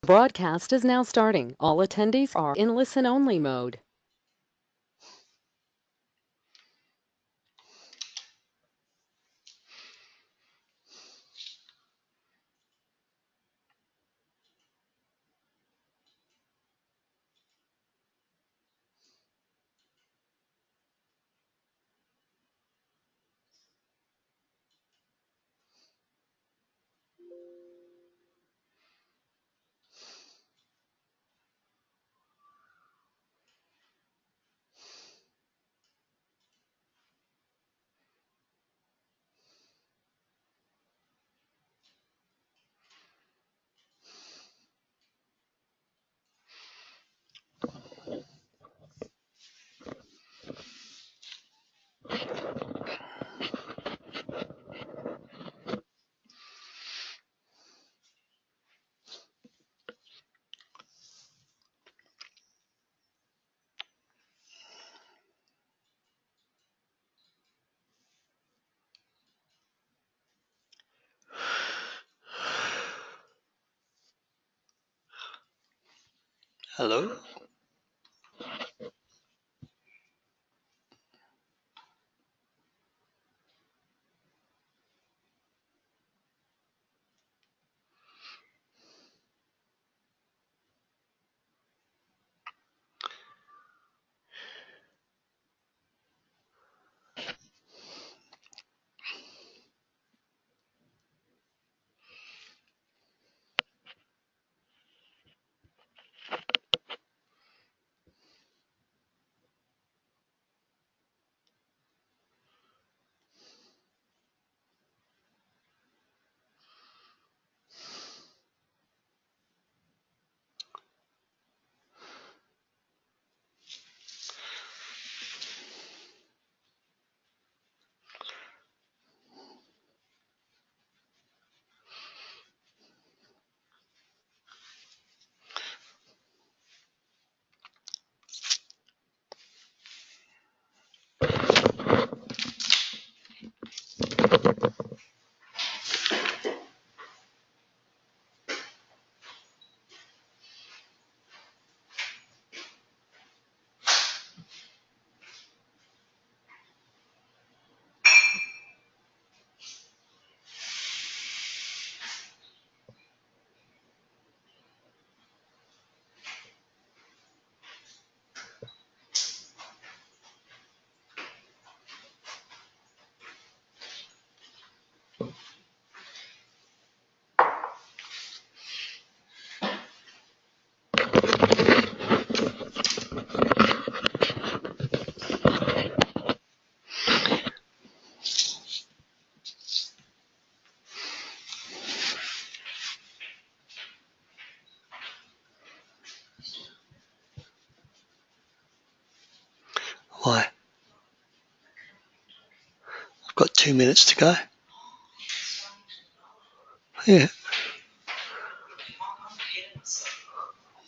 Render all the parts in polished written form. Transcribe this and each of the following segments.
Broadcast is now starting. All attendees are in listen-only mode. Hello. Why? I've got 2 minutes to go. Yeah.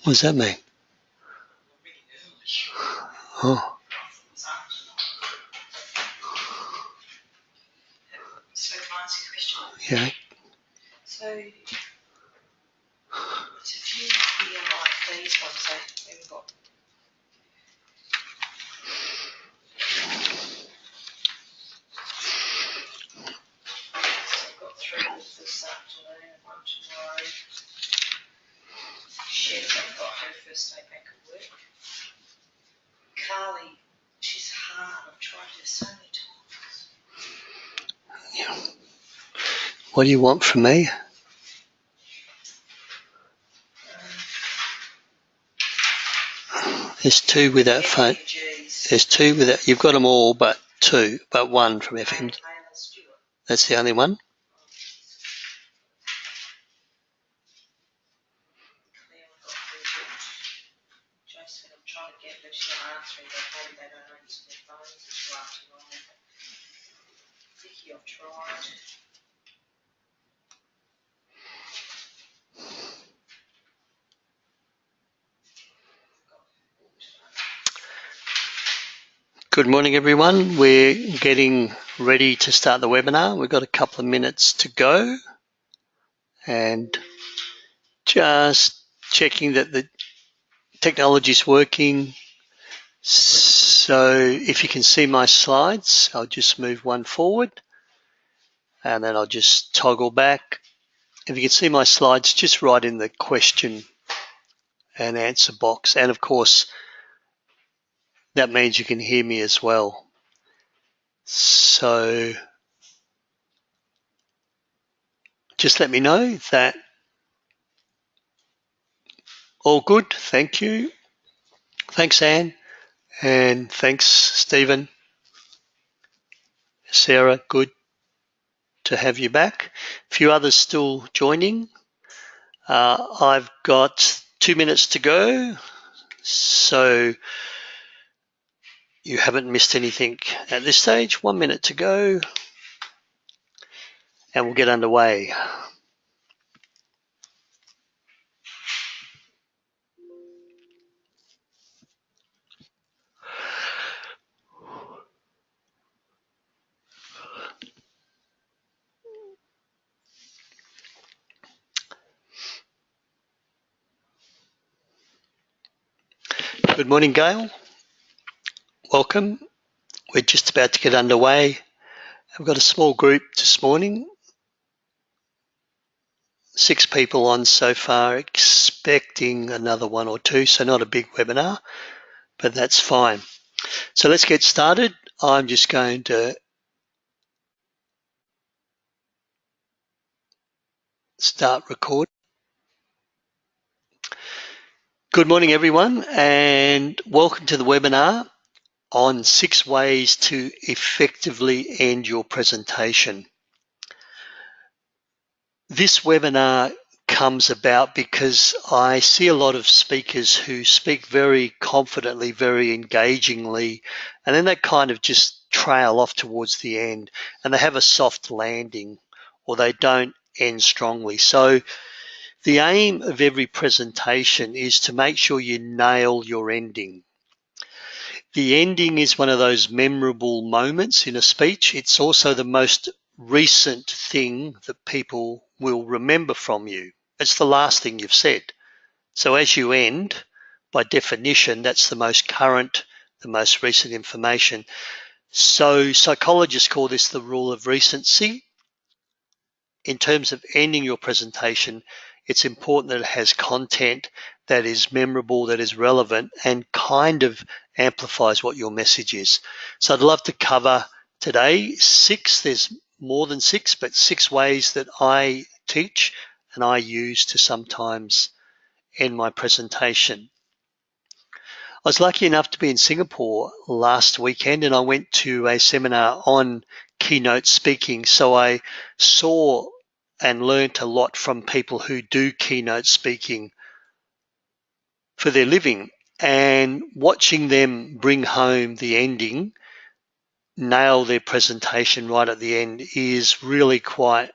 What does that mean? Oh. So can I ask you a question? Yeah. So it's a few here like these ones that we've got. So I've got 3 this afternoon and 1 tomorrow. Chef, I've got her first day back at work. Carly, she's hard. I've tried her so many times. Yeah. What do you want from me? There's 2 without phone. There's 2 without. You've got them all, but 2, but 1 from FM. That's the only one. Jason, I'm trying to get her. She's not answering, but maybe they don't answer their phones. It's right to wrong. Vicky, I've tried. Good morning, everyone. We're getting ready to start the webinar. We've got a couple of minutes to go. And just checking that the technology is working. So if you can see my slides, I'll just move one forward and then I'll just toggle back. If you can see my slides, just write in the question and answer box. And of course, that means you can hear me as well. So just let me know that all good. Thank you. Thanks, Anne. And thanks, Stephen. Sarah, good to have you back. A few others still joining. I've got 2 minutes to go, so you haven't missed anything at this stage. 1 minute to go, and we'll get underway. Good morning, Gail. Welcome. We're just about to get underway. I've got a small group this morning, 6 people on so far, expecting another 1 or 2, so not a big webinar, but that's fine. So let's get started. I'm just going to start recording. Good morning, everyone, and welcome to the webinar on 6 ways to effectively end your presentation. This webinar comes about because I see a lot of speakers who speak very confidently, very engagingly, and then they kind of just trail off towards the end and they have a soft landing or they don't end strongly. So the aim of every presentation is to make sure you nail your ending. The ending is one of those memorable moments in a speech. It's also the most recent thing that people will remember from you. It's the last thing you've said. So as you end, by definition, that's the most current, the most recent information. So psychologists call this the rule of recency. In terms of ending your presentation, it's important that it has content that is memorable, that is relevant, and kind of amplifies what your message is. So I'd love to cover today 6, there's more than 6, but 6 ways that I teach and I use to sometimes end my presentation. I was lucky enough to be in Singapore last weekend and I went to a seminar on keynote speaking. So I saw and learnt a lot from people who do keynote speaking for their living, and watching them bring home the ending, nail their presentation right at the end, is really quite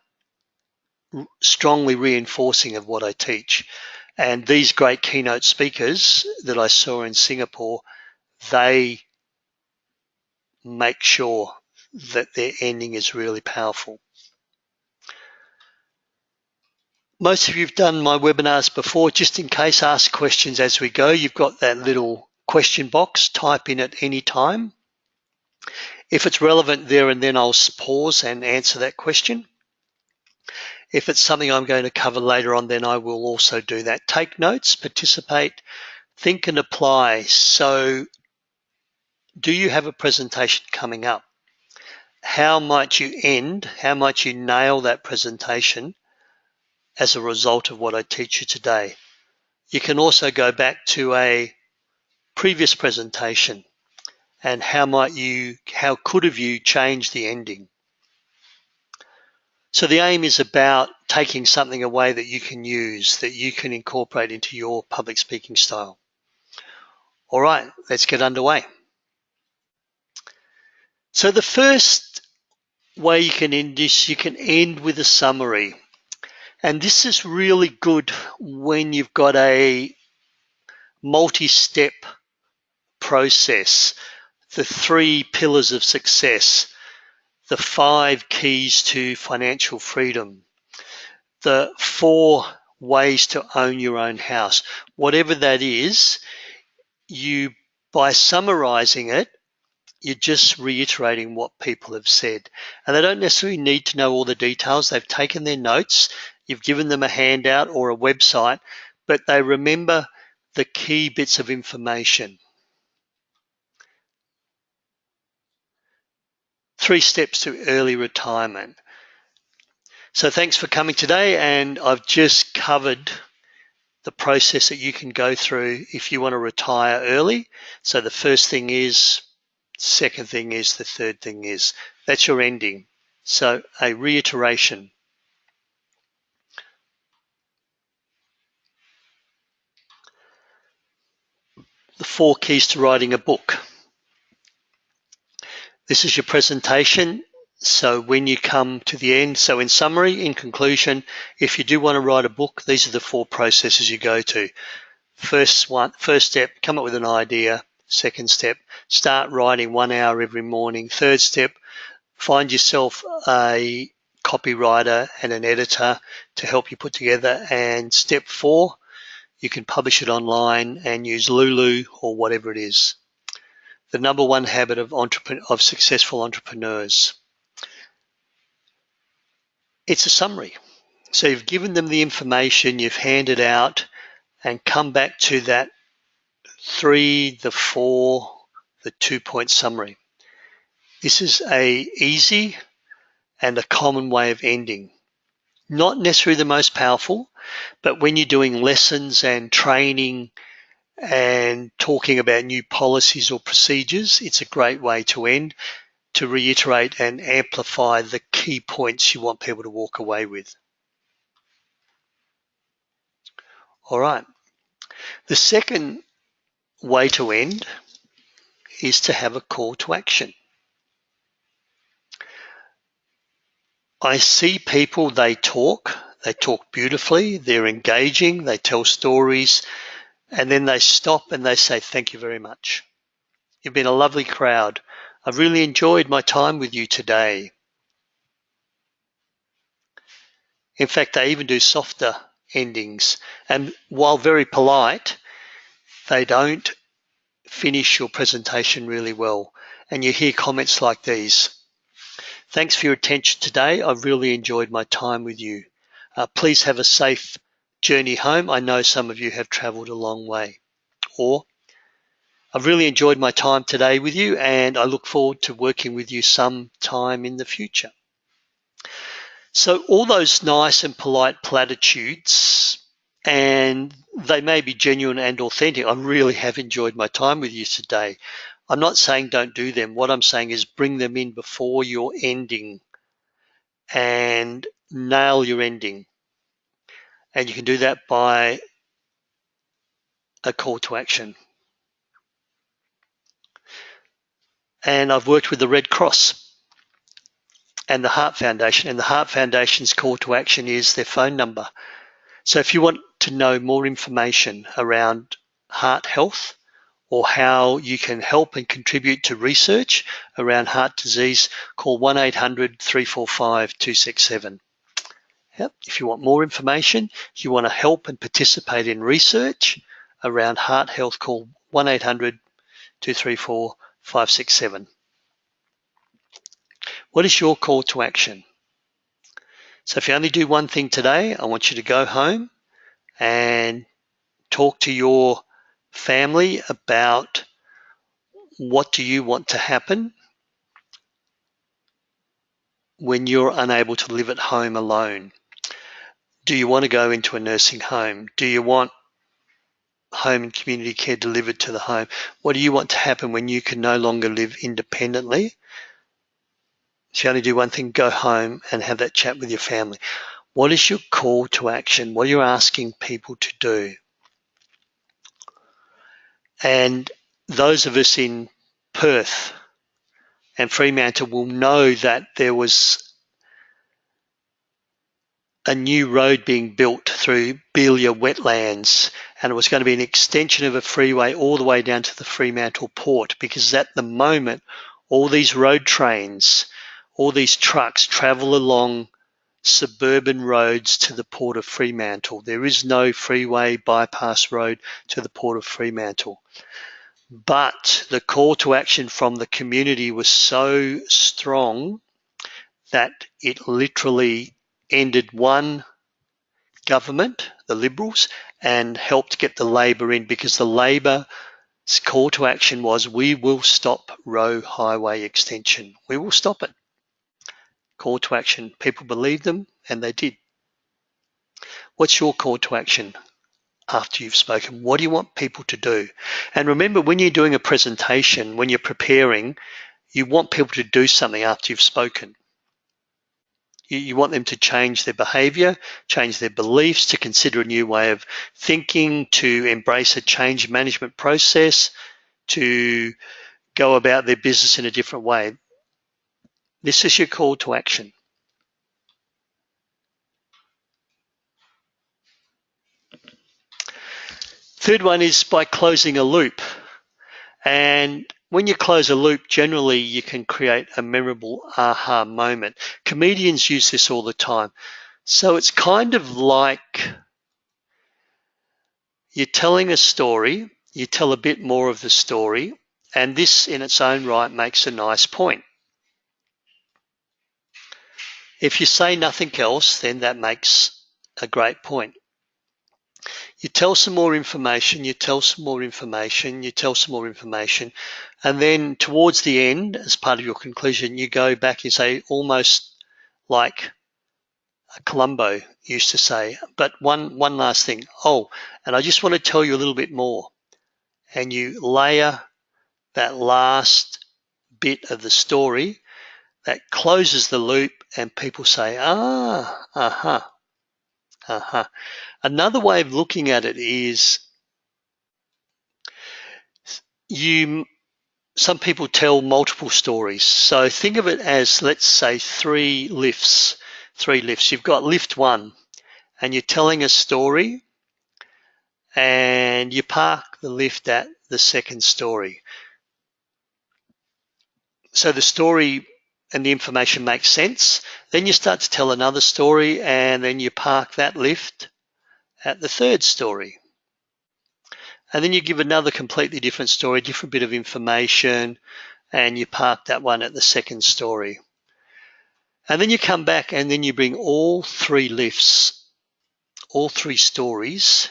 strongly reinforcing of what I teach. And these great keynote speakers that I saw in Singapore, they make sure that their ending is really powerful. Most of you have done my webinars before. Just in case, ask questions as we go. You've got that little question box. Type in at any time. If it's relevant there and then, I'll pause and answer that question. If it's something I'm going to cover later on, then I will also do that. Take notes, participate, think and apply. So do you have a presentation coming up? How might you end? How might you nail that presentation as a result of what I teach you today? You can also go back to a previous presentation and how could have you changed the ending? So the aim is about taking something away that you can use, that you can incorporate into your public speaking style. All right, let's get underway. So the first way you can end this, you can end with a summary. And this is really good when you've got a multi-step process, the 3 pillars of success, the 5 keys to financial freedom, the 4 ways to own your own house. Whatever that is, by summarizing it, you're just reiterating what people have said. And they don't necessarily need to know all the details. They've taken their notes, you've given them a handout or a website, but they remember the key bits of information. 3 steps to early retirement. So thanks for coming today, and I've just covered the process that you can go through if you want to retire early. So the first thing is, second thing is, the third thing is. That's your ending. So a reiteration. The 4 keys to writing a book. This is your presentation. So when you come to the end, so in summary, in conclusion, if you do want to write a book, these are the 4 processes you go to. First step, come up with an idea. Second step, start writing 1 hour every morning. Third step, find yourself a copywriter and an editor to help you put together. And step 4, you can publish it online and use Lulu or whatever it is. The number 1 habit of successful entrepreneurs. It's a summary. So you've given them the information, you've handed out, and come back to that 3, the 4, the 2-point summary. This is a easy and a common way of ending. Not necessarily the most powerful, but when you're doing lessons and training and talking about new policies or procedures, it's a great way to end, to reiterate and amplify the key points you want people to walk away with. All right. The second way to end is to have a call to action. I see people, they talk beautifully, they're engaging, they tell stories, and then they stop and they say, thank you very much. You've been a lovely crowd. I've really enjoyed my time with you today. In fact, they even do softer endings. And while very polite, they don't finish your presentation really well. And you hear comments like these. Thanks for your attention today. I've really enjoyed my time with you. Please have a safe journey home. I know some of you have traveled a long way. Or, I've really enjoyed my time today with you, and I look forward to working with you sometime in the future. So all those nice and polite platitudes, and they may be genuine and authentic. I really have enjoyed my time with you today. I'm not saying don't do them. What I'm saying is bring them in before your ending and nail your ending. And you can do that by a call to action. And I've worked with the Red Cross and the Heart Foundation, and the Heart Foundation's call to action is their phone number. So if you want to know more information around heart health or how you can help and contribute to research around heart disease, call 1-800-345-267. Yep. If you want more information, if you want to help and participate in research around heart health, call 1-800-234-567. What is your call to action? So if you only do one thing today, I want you to go home and talk to your family about what do you want to happen when you're unable to live at home alone. Do you want to go into a nursing home? Do you want home and community care delivered to the home? What do you want to happen when you can no longer live independently? If you only do one thing, go home and have that chat with your family. What is your call to action? What are you asking people to do? And those of us in Perth and Fremantle will know that there was a new road being built through Belia wetlands, and it was going to be an extension of a freeway all the way down to the Fremantle port, because at the moment all these road trains, all these trucks travel along suburban roads to the Port of Fremantle. There is no freeway bypass road to the Port of Fremantle. But the call to action from the community was so strong that it literally ended one government, the Liberals, and helped get the Labor in, because the Labor's call to action was, we will stop Roe Highway extension. We will stop it. Call to action. People believed them, and they did. What's your call to action after you've spoken? What do you want people to do? And remember, when you're doing a presentation, when you're preparing, you want people to do something after you've spoken. You want them to change their behavior, change their beliefs, to consider a new way of thinking, to embrace a change management process, to go about their business in a different way. This is your call to action. Third one is by closing a loop. And when you close a loop, generally you can create a memorable aha moment. Comedians use this all the time. So it's kind of like you're telling a story, you tell a bit more of the story, and this in its own right makes a nice point. If you say nothing else, then that makes a great point. You tell some more information, you tell some more information, you tell some more information, and then towards the end, as part of your conclusion, you go back and say, almost like Columbo used to say, but one last thing. Oh, and I just want to tell you a little bit more. And you layer that last bit of the story that closes the loop, and people say, aha. Another way of looking at it is some people tell multiple stories. So think of it as, let's say, three lifts. You've got lift one, and you're telling a story, and you park the lift at the second story. So the story and the information makes sense. Then you start to tell another story, and then you park that lift at the third story. And then you give another completely different story, different bit of information, and you park that one at the second story. And then you come back, and then you bring all three lifts, all three stories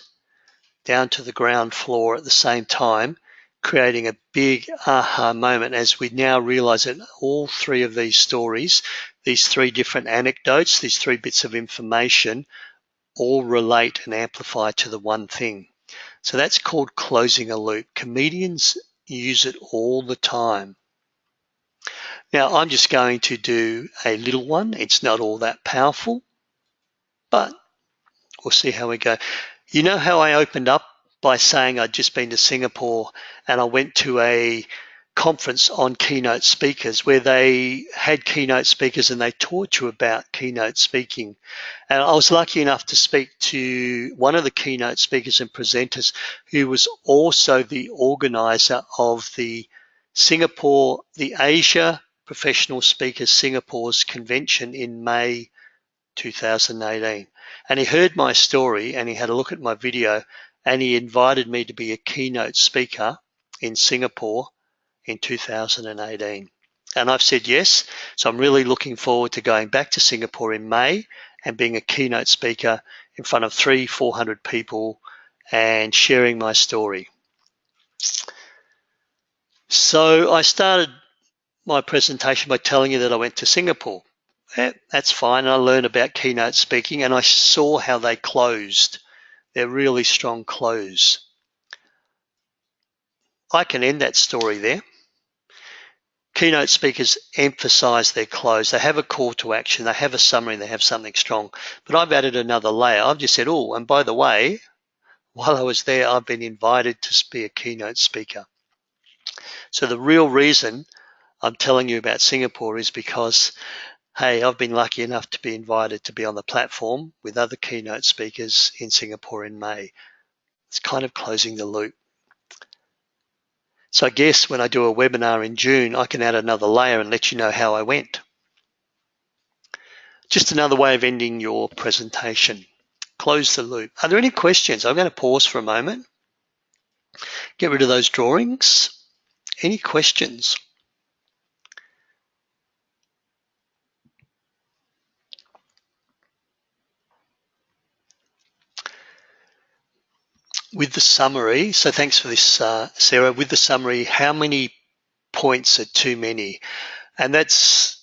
down to the ground floor at the same time, creating a big aha moment as we now realize that all three of these stories, these three different anecdotes, these three bits of information, all relate and amplify to the one thing. So that's called closing a loop. Comedians use it all the time. Now, I'm just going to do a little one. It's not all that powerful, but we'll see how we go. You know how I opened up by saying I'd just been to Singapore, and I went to a conference on keynote speakers where they had keynote speakers and they taught you about keynote speaking. And I was lucky enough to speak to one of the keynote speakers and presenters who was also the organizer of the Asia Professional Speakers Singapore's convention in May 2018. And he heard my story, and he had a look at my video, and he invited me to be a keynote speaker in Singapore in 2018. And I've said yes. So I'm really looking forward to going back to Singapore in May and being a keynote speaker in front of 300-400 people and sharing my story. So I started my presentation by telling you that I went to Singapore. That's fine. I learned about keynote speaking, and I saw how they closed. They're really strong close. I can end that story there. Keynote speakers emphasize their close. They have a call to action. They have a summary. They have something strong. But I've added another layer. I've just said, oh, and by the way, while I was there, I've been invited to be a keynote speaker. So the real reason I'm telling you about Singapore is because, hey, I've been lucky enough to be invited to be on the platform with other keynote speakers in Singapore in May. It's kind of closing the loop. So I guess when I do a webinar in June, I can add another layer and let you know how I went. just another way of ending your presentation. Close the loop. Are there any questions? I'm going to pause for a moment. Get rid of those drawings. Any questions? With the summary, so thanks for this, Sarah. With the summary, how many points are too many? And that's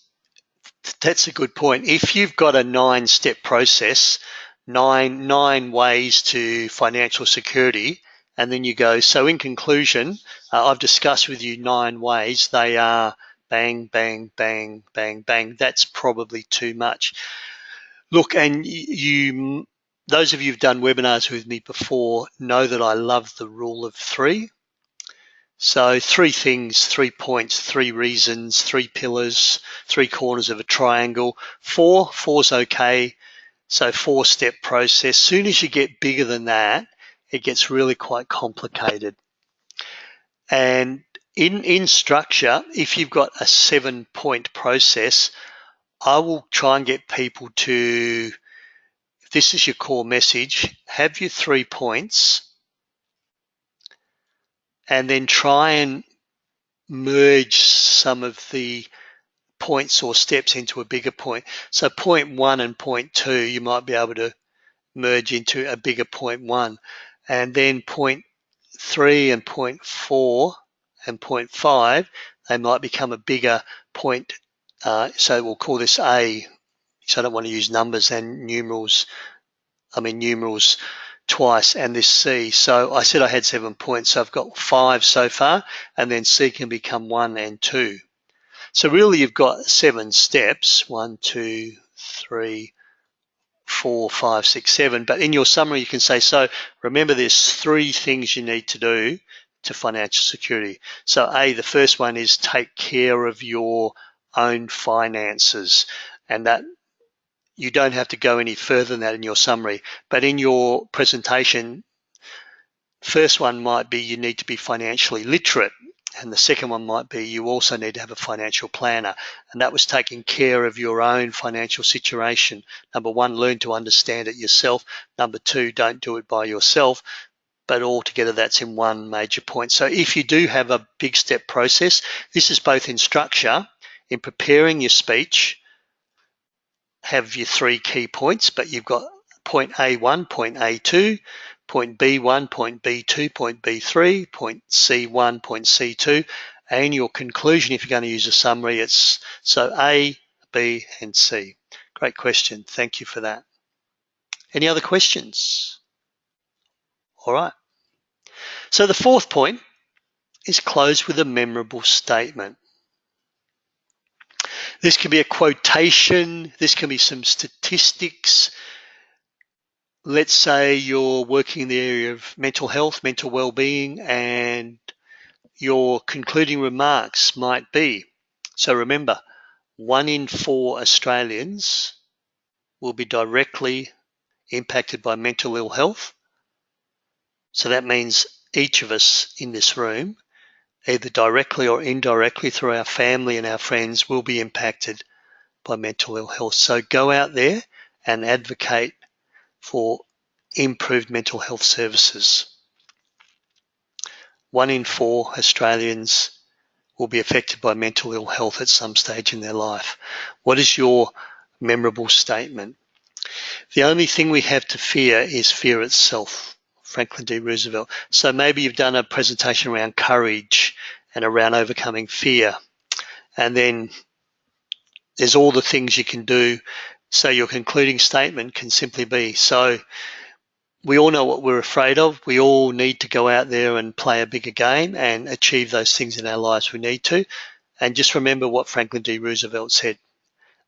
a good point. If you've got a 9-step process, nine ways to financial security, and then you go, so in conclusion, I've discussed with you 9 ways. They are bang, bang, bang, bang, bang. That's probably too much. Look, and those of you who've done webinars with me before know that I love the rule of 3. So 3 things, 3 points, 3 reasons, 3 pillars, 3 corners of a triangle. 4's okay. So 4-step process. Soon as you get bigger than that, it gets really quite complicated. And in structure, if you've got a 7-point process, I will try and get people to, if this is your core message, have your 3 points and then try and merge some of the points or steps into a bigger point. So point 1 and point 2, you might be able to merge into a bigger point 1. And then point 3 and point 4 and point 5, they might become a bigger point. So we'll call this A. So I don't want to use numbers and numerals. I mean numerals twice, and this C. So I said I had 7 points, so I've got 5 so far, and then C can become 1 and 2. So really you've got 7 steps, 1, 2, 3, 4, 5, 6, 7. But in your summary you can say, so remember there's 3 things you need to do to financial security. So A, the first one is take care of your own finances, and that you don't have to go any further than that in your summary. But in your presentation, first one might be you need to be financially literate. And the second one might be you also need to have a financial planner. And that was taking care of your own financial situation. Number 1, learn to understand it yourself. Number 2, don't do it by yourself. But altogether, that's in one major point. So if you do have a big step process, this is both in structure, in preparing your speech, have your 3 key points, but you've got point A1, point A2, point B1, point B2, point B3, point C1, point C2, and your conclusion, if you're going to use a summary, it's so A, B, and C. Great question. Thank you for that. Any other questions? All right. So the 4th point is close with a memorable statement. This can be a quotation, this can be some statistics. Let's say you're working in the area of mental health, mental well-being, and your concluding remarks might be, so remember, 1 in 4 Australians will be directly impacted by mental ill health. So that means each of us in this room, either directly or indirectly through our family and our friends, will be impacted by mental ill health. So go out there and advocate for improved mental health services. 1 in 4 Australians will be affected by mental ill health at some stage in their life. What is your memorable statement? The only thing we have to fear is fear itself. Franklin D. Roosevelt. So maybe you've done a presentation around courage and around overcoming fear. And then there's all the things you can do. So your concluding statement can simply be, so we all know what we're afraid of. We all need to go out there and play a bigger game and achieve those things in our lives we need to. And just remember what Franklin D. Roosevelt said.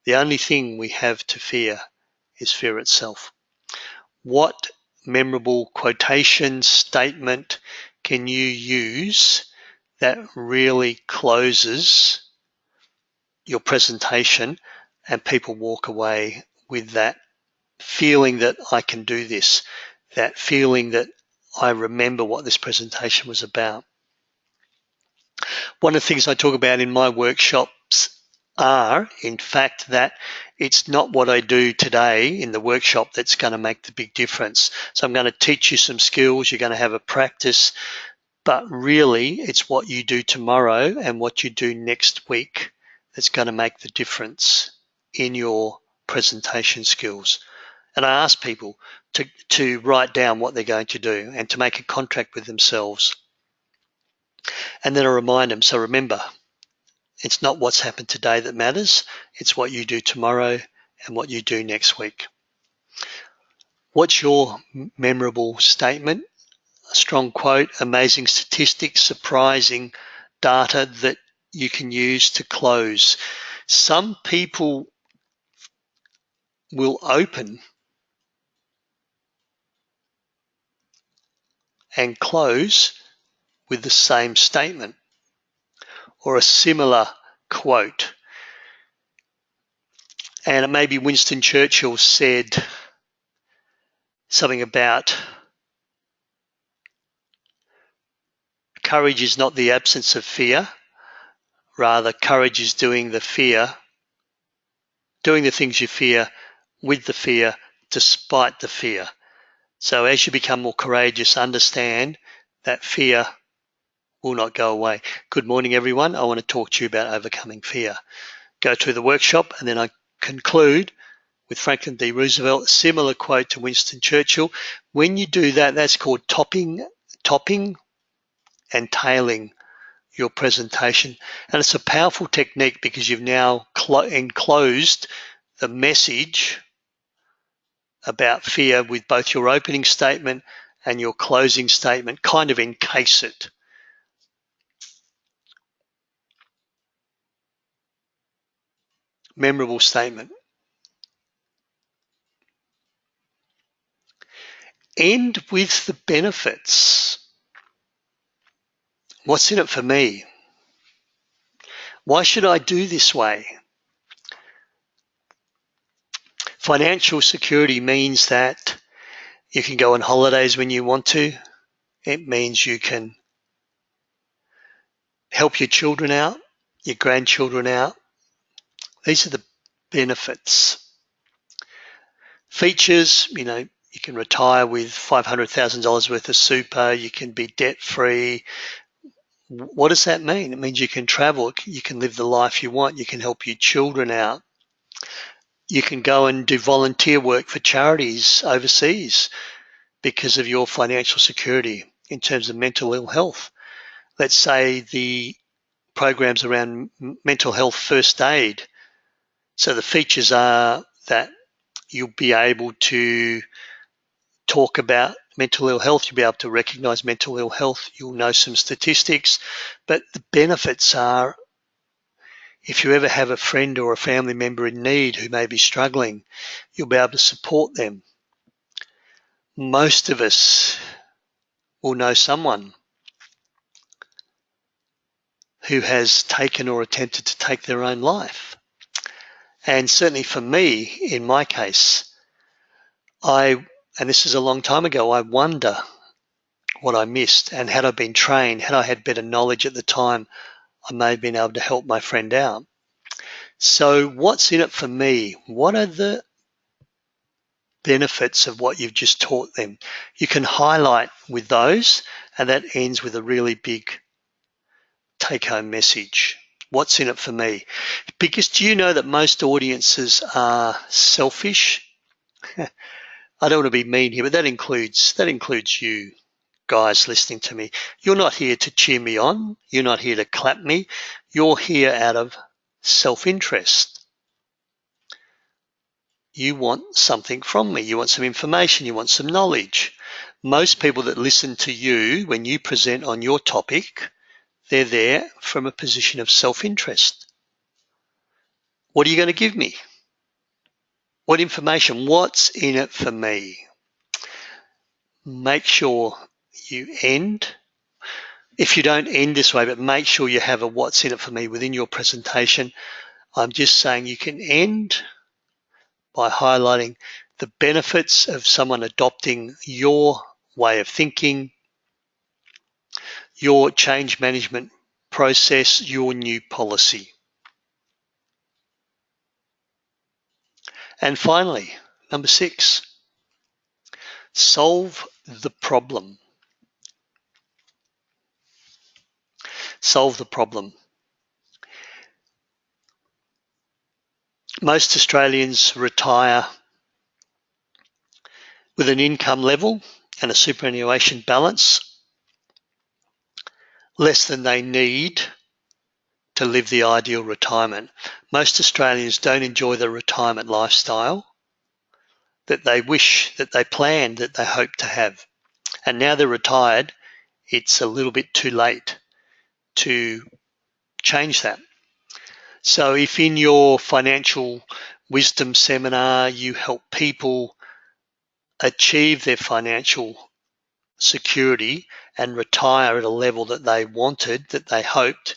The only thing we have to fear is fear itself. What memorable quotation, statement can you use that really closes your presentation and people walk away with that feeling that I can do this, that feeling that I remember what this presentation was about? One of the things I talk about in my workshops are, in fact, that it's not what I do today in the workshop that's going to make the big difference. So I'm going to teach you some skills, you're going to have a practice, but really it's what you do tomorrow and what you do next week that's going to make the difference in your presentation skills. And I ask people to write down what they're going to do and to make a contract with themselves. And then I remind them, so remember, it's not what's happened today that matters, it's what you do tomorrow and what you do next week. What's your memorable statement? A strong quote, amazing statistics, surprising data that you can use to close. Some people will open and close with the same statement or a similar quote. And it may be Winston Churchill said something about courage is not the absence of fear, rather courage is doing the things you fear with the fear, despite the fear. So as you become more courageous, understand that fear will not go away. Good morning, everyone. I want to talk to you about overcoming fear. Go to the workshop, and then I conclude with Franklin D. Roosevelt, similar quote to Winston Churchill. When you do that, that's called topping and tailing your presentation. And it's a powerful technique because you've now enclosed the message about fear with both your opening statement and your closing statement, kind of encase it. Memorable statement. End with the benefits. What's in it for me? Why should I do this way? Financial security means that you can go on holidays when you want to. It means you can help your children out, your grandchildren out. These are the benefits. Features, you can retire with $500,000 worth of super, you can be debt-free. What does that mean? It means you can travel, you can live the life you want, you can help your children out. You can go and do volunteer work for charities overseas because of your financial security in terms of mental ill health. Let's say the programs around mental health first aid. So the features are that you'll be able to talk about mental ill health, you'll be able to recognize mental ill health, you'll know some statistics, but the benefits are if you ever have a friend or a family member in need who may be struggling, you'll be able to support them. Most of us will know someone who has taken or attempted to take their own life. And certainly for me, in my case, and this is a long time ago, I wonder what I missed, and had I been trained, had I had better knowledge at the time, I may have been able to help my friend out. So what's in it for me? What are the benefits of what you've just taught them? You can highlight with those, and that ends with a really big take-home message. What's in it for me? Because do you know that most audiences are selfish? I don't want to be mean here, but that includes you guys listening to me. You're not here to cheer me on. You're not here to clap me. You're here out of self-interest. You want something from me. You want some information. You want some knowledge. Most people that listen to you when you present on your topic, they're there from a position of self-interest. What are you going to give me? What information? What's in it for me? Make sure you end. If you don't end this way, but make sure you have a what's in it for me within your presentation. I'm just saying you can end by highlighting the benefits of someone adopting your way of thinking, your change management process, your new policy. And finally, number 6, solve the problem. Solve the problem. Most Australians retire with an income level and a superannuation balance less than they need to live the ideal retirement. Most Australians don't enjoy the retirement lifestyle that they wish, that they planned, that they hope to have. And now they're retired, it's a little bit too late to change that. So if in your financial wisdom seminar you help people achieve their financial security and retire at a level that they wanted, that they hoped,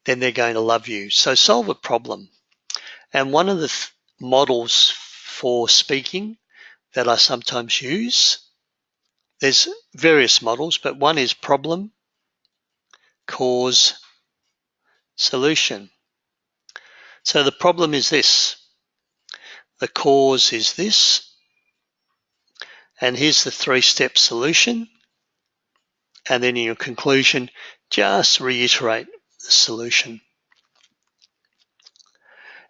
then they're going to love you. So solve a problem. And one of the models for speaking that I sometimes use, there's various models, but one is problem, cause, solution. So the problem is this, the cause is this, and here's the 3-step solution. And then in your conclusion, just reiterate the solution.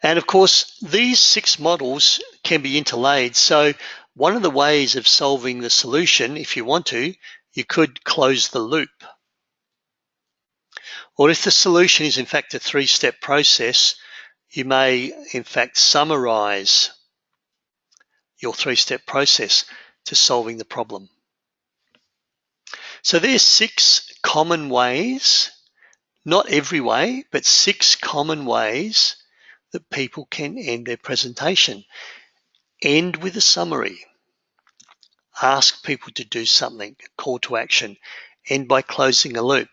And of course, these 6 models can be interlaid. So one of the ways of solving the solution, if you want to, you could close the loop. Or if the solution is in fact a 3-step process, you may in fact summarize your 3-step process to solving the problem. So there's 6 common ways, not every way, but 6 common ways that people can end their presentation. End with a summary. Ask people to do something, call to action. End by closing a loop.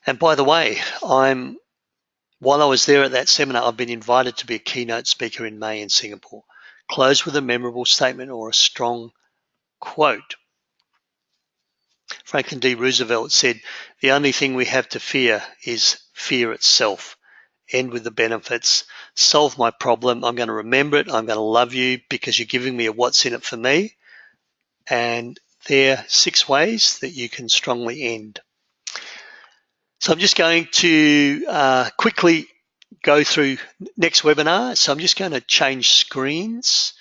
And by the way, while I was there at that seminar, I've been invited to be a keynote speaker in May in Singapore. Close with a memorable statement or a strong quote. Franklin D. Roosevelt said, "The only thing we have to fear is fear itself." End with the benefits. Solve my problem. I'm going to remember it. I'm going to love you because you're giving me a what's in it for me. And there are 6 ways that you can strongly end. So I'm just going to quickly go through next webinar. So I'm just going to change screens.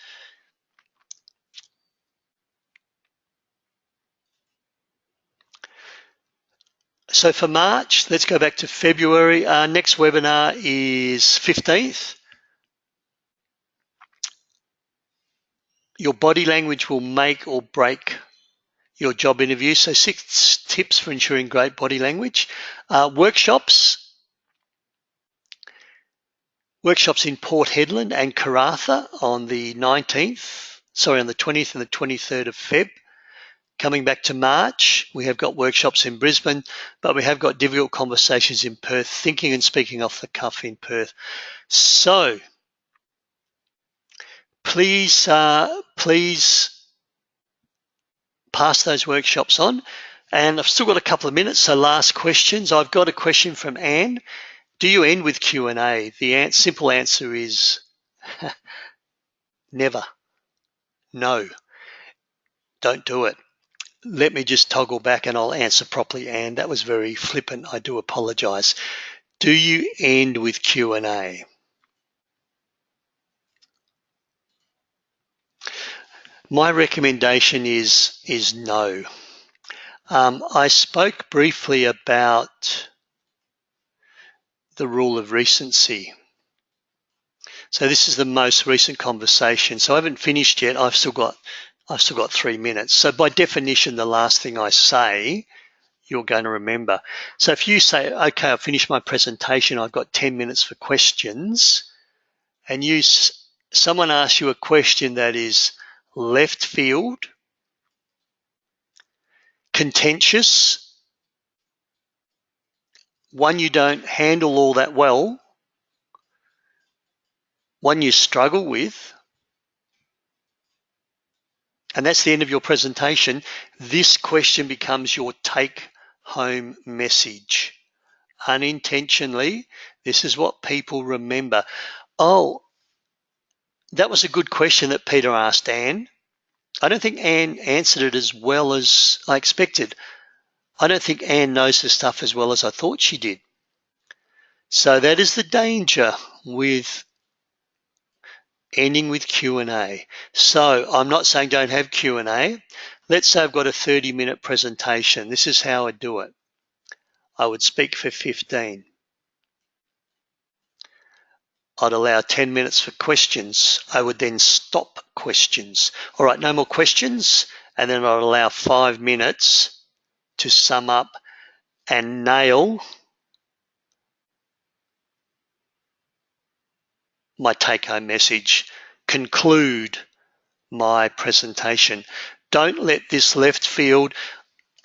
So for March, let's go back to February. Our next webinar is 15th. Your body language will make or break your job interview. So 6 tips for ensuring great body language. Workshops in Port Hedland and Karratha on the 20th and the 23rd of Feb. Coming back to March, we have got workshops in Brisbane, but we have got difficult conversations in Perth, thinking and speaking off the cuff in Perth. So please pass those workshops on. And I've still got a couple of minutes, so last questions. I've got a question from Anne. Do you end with Q&A? The simple answer is never. No, don't do it. Let me just toggle back and I'll answer properly, Anne. That was very flippant. I do apologize. Do you end with Q&A? My recommendation is no. I spoke briefly about the rule of recency. So this is the most recent conversation. So I haven't finished yet. I've still got 3 minutes. So by definition, the last thing I say, you're going to remember. So if you say, okay, I've finished my presentation, I've got 10 minutes for questions, and someone asks you a question that is left field, contentious, one you don't handle all that well, one you struggle with, and that's the end of your presentation, this question becomes your take-home message. Unintentionally, this is what people remember. Oh, that was a good question that Peter asked Anne. I don't think Anne answered it as well as I expected. I don't think Anne knows the stuff as well as I thought she did. So that is the danger with ending with Q&A. So I'm not saying don't have Q&A. Let's say I've got a 30-minute presentation. This is how I'd do it. I would speak for 15. I'd allow 10 minutes for questions. I would then stop questions. All right, no more questions. And then I'd allow 5 minutes to sum up and nail my take-home message, conclude my presentation. Don't let this left field,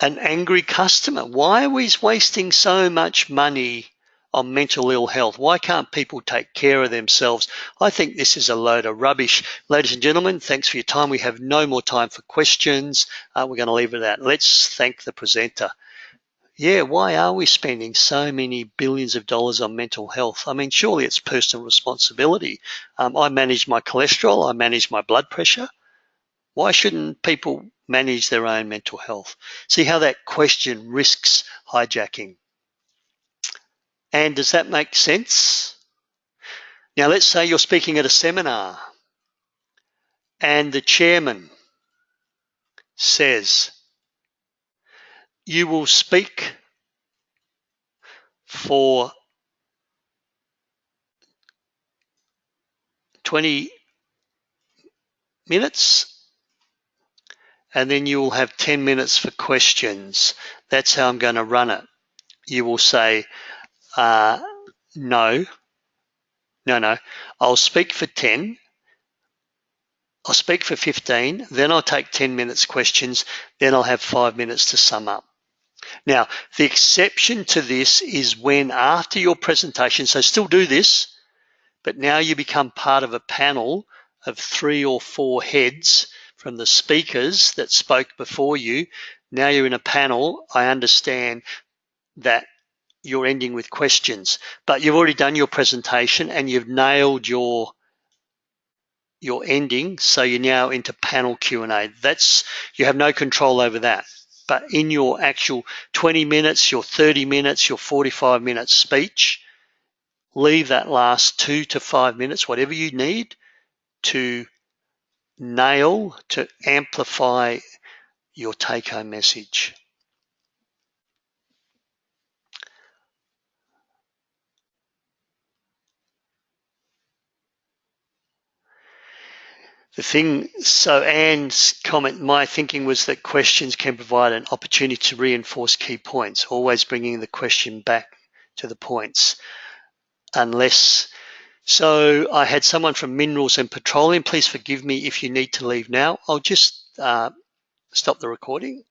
an angry customer. Why are we wasting so much money on mental ill health? Why can't people take care of themselves? I think this is a load of rubbish. Ladies and gentlemen, thanks for your time. We have no more time for questions. We're going to leave it at that. Let's thank the presenter. Yeah, why are we spending so many billions of dollars on mental health? I mean, surely it's personal responsibility. I manage my cholesterol. I manage my blood pressure. Why shouldn't people manage their own mental health? See how that question risks hijacking. And does that make sense? Now, let's say you're speaking at a seminar and the chairman says, you will speak for 20 minutes and then you will have 10 minutes for questions. That's how I'm going to run it. You will say, no, I'll speak for 10. I'll speak for 15, then I'll take 10 minutes questions, then I'll have 5 minutes to sum up. Now, the exception to this is when after your presentation, so still do this, but now you become part of a panel of 3 or 4 heads from the speakers that spoke before you. Now you're in a panel. I understand that you're ending with questions, but you've already done your presentation and you've nailed your ending, so you're now into panel Q&A. You have no control over that. But in your actual 20 minutes, your 30 minutes, your 45 minute speech, leave that last 2 to 5 minutes, whatever you need, to nail, to amplify your take-home message. So Anne's comment, my thinking was that questions can provide an opportunity to reinforce key points, always bringing the question back to the points. So I had someone from Minerals and Petroleum. Please forgive me if you need to leave now. I'll just stop the recording.